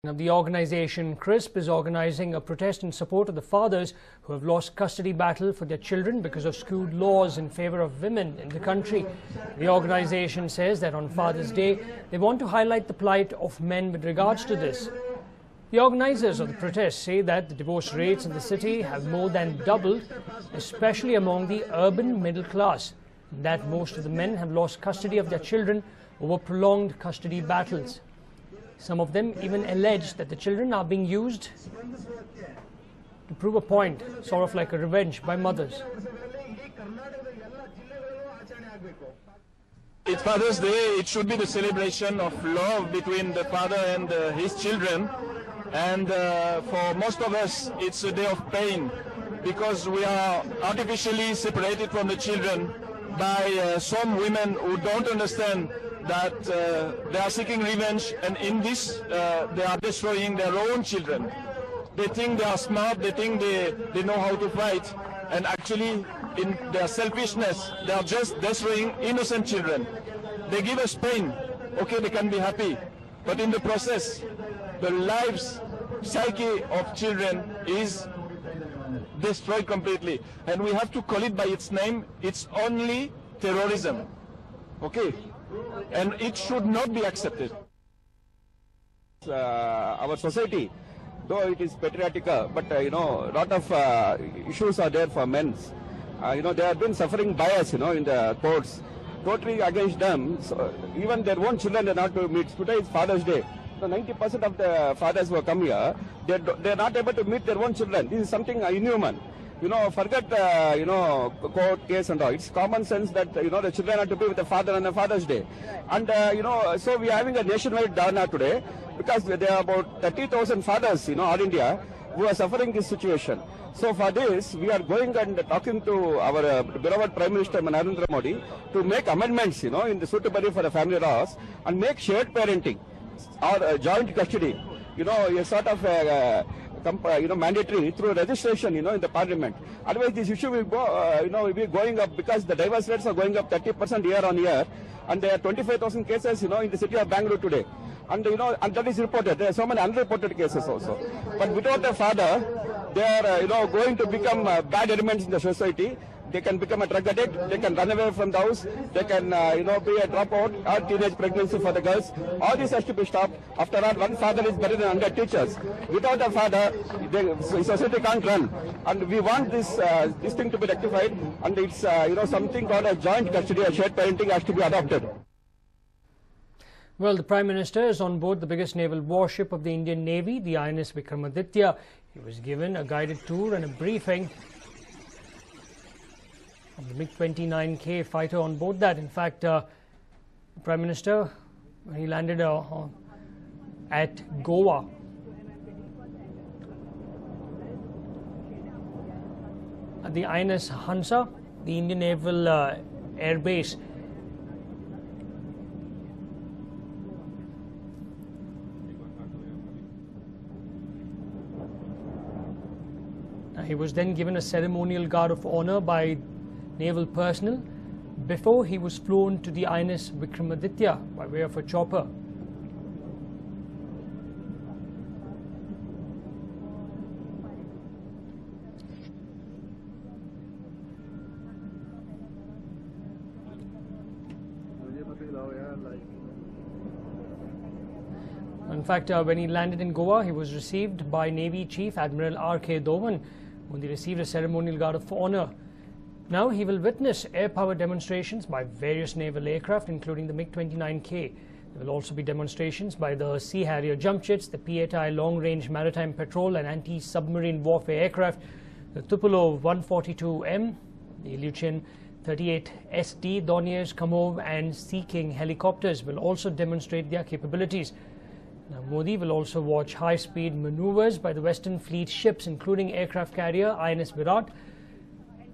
Now, the organization CRISP is organizing a protest in support of the fathers who have lost custody battle for their children because of skewed laws in favor of women in the country. The organization says that on Father's Day, they want to highlight the plight of men with regards to this. The organizers of the protest say that the divorce rates in the city have more than doubled, especially among the urban middle class, and that most of the men have lost custody of their children over prolonged custody battles. Some of them even allege that the children are being used to prove a point, sort of like a revenge by mothers. It's Father's Day. It should be the celebration of love between the father and his children. And for most of us, it's a day of pain because we are artificially separated from the children by some women who don't understand that they are seeking revenge, and in this they are destroying their own children. They think they are smart, they think they know how to fight, and actually in their selfishness they are just destroying innocent children. They give us pain, okay, they can be happy, but in the process the lives, psyche of children is destroyed completely, and we have to call it by its name. It's only terrorism, okay? And it should not be accepted. Our society, though it is patriarchal, but a lot of issues are there for men. They have been suffering bias, in the courts, totally against them. So even their own children are not to meet. Today is Father's Day. So 90% of the fathers who come here, they're not able to meet their own children. This is something inhuman. Forget, court case and all. It's common sense that, the children have to be with the father on the Father's Day. And, so we are having a nationwide dharna today because there are about 30,000 fathers, all India, who are suffering this situation. So for this, we are going and talking to our beloved Prime Minister Narendra Modi to make amendments, in the suitability for the family laws and make shared parenting or joint custody, a sort of mandatory through registration, in the parliament. Otherwise, this issue will go, will be going up because the divorce rates are going up 30% year on year, and there are 25,000 cases, in the city of Bangalore today. And and that is reported. There are so many unreported cases also. But without a father, they are, going to become bad elements in the society. They can become a drug addict, they can run away from the house, they can, be a dropout or teenage pregnancy for the girls. All this has to be stopped. After all, one father is better than 100 teachers. Without a father, the society can't run. And we want this thing to be rectified, and it's, something called a joint custody, a shared parenting has to be adopted. Well, the Prime Minister is on board the biggest naval warship of the Indian Navy, the INS Vikramaditya. He was given a guided tour and a briefing of the MiG-29K fighter on board that. In fact, the Prime Minister, when he landed at Goa, at the INS Hansa, the Indian Naval Air Base, he was then given a ceremonial guard of honor by naval personnel before he was flown to the INS Vikramaditya by way of a chopper. In fact, when he landed in Goa, he was received by Navy Chief Admiral R.K. Dovan, when he received a ceremonial guard of honor. Now he will witness air power demonstrations by various naval aircraft, including the MiG-29K. There will also be demonstrations by the Sea Harrier jump jets, the P-8I long-range maritime patrol and anti-submarine warfare aircraft, the Tupolev 142M, the Ilyushin 38SD, Dorniers, Kamov and Sea King helicopters will also demonstrate their capabilities. Now, Modi will also watch high-speed maneuvers by the Western Fleet ships, including aircraft carrier INS Virat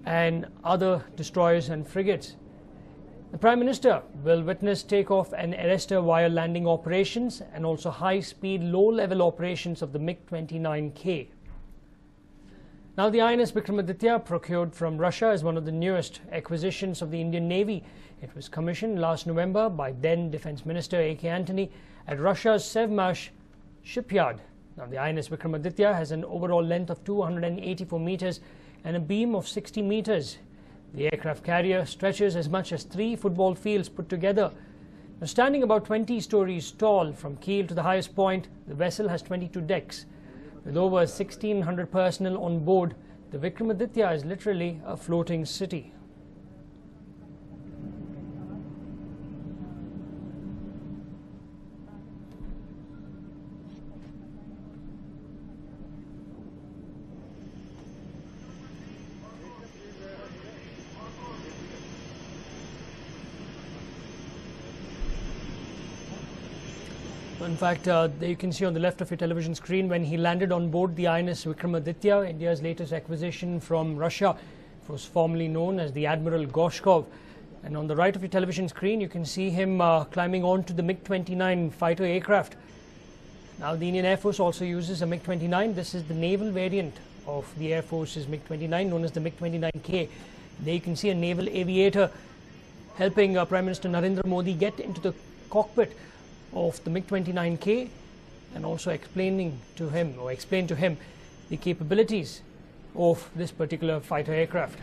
and other destroyers and frigates. The Prime Minister will witness takeoff and arrestor wire landing operations and also high-speed, low-level operations of the MiG-29K. Now, the INS Vikramaditya, procured from Russia, is one of the newest acquisitions of the Indian Navy. It was commissioned last November by then Defence Minister A.K. Antony at Russia's Sevmash shipyard. Now, the INS Vikramaditya has an overall length of 284 meters and a beam of 60 meters. The aircraft carrier stretches as much as 3 football fields put together. Now, standing about 20 stories tall from keel to the highest point, the vessel has 22 decks. With over 1,600 personnel on board, the Vikramaditya is literally a floating city. In fact, there you can see on the left of your television screen when he landed on board the INS Vikramaditya, India's latest acquisition from Russia. It was formerly known as the Admiral Gorshkov. And on the right of your television screen, you can see him climbing onto the MiG-29 fighter aircraft. Now, the Indian Air Force also uses a MiG-29. This is the naval variant of the Air Force's MiG-29, known as the MiG-29K. There you can see a naval aviator helping Prime Minister Narendra Modi get into the cockpit of the MiG-29K and also explain to him the capabilities of this particular fighter aircraft.